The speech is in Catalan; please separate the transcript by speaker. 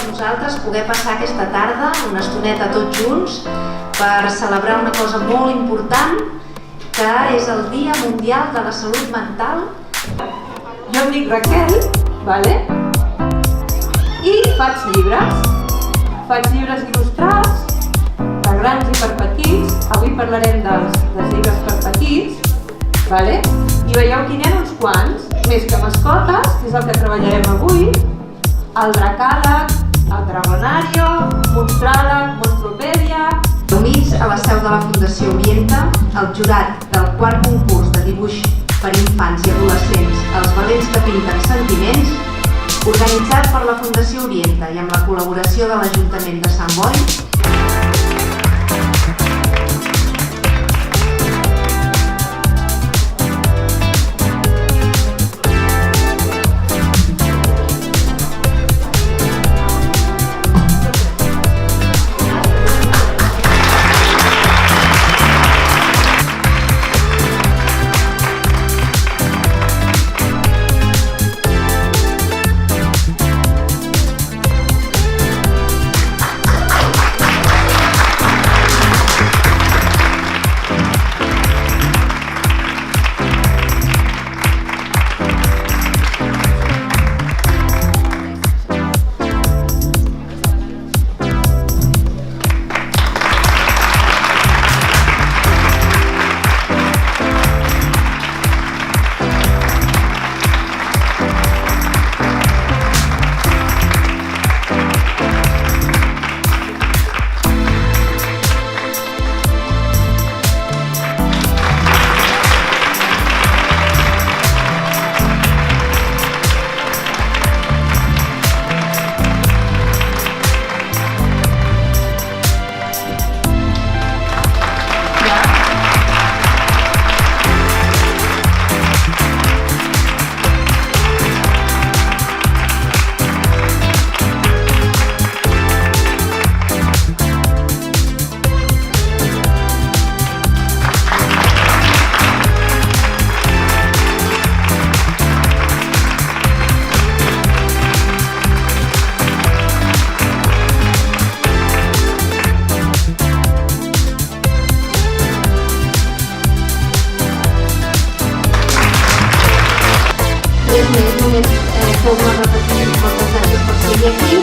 Speaker 1: per nosaltres poder passar aquesta tarda una estoneta tots junts per celebrar una cosa molt important, que és el Dia Mundial de la Salut Mental.
Speaker 2: Jo em dic Raquel, i faig llibres il·lustrats per grans i per petits. Avui parlarem dels llibres per petits, i veieu que n'hi ha uns quants, més que mascotes, que és el que treballarem avui, el Dracàleg, el Dragonario, Monstràleg, Monstropèdia.
Speaker 1: Reunits a la seu de la Fundació Orienta, el jurat del 4è concurs de dibuix per infants i adolescents Els valents que pinten sentiments, organitzat per la Fundació Orienta i amb la col·laboració de l'Ajuntament de Sant Boi. Només torno a repetir moltes gràcies per ser aquí.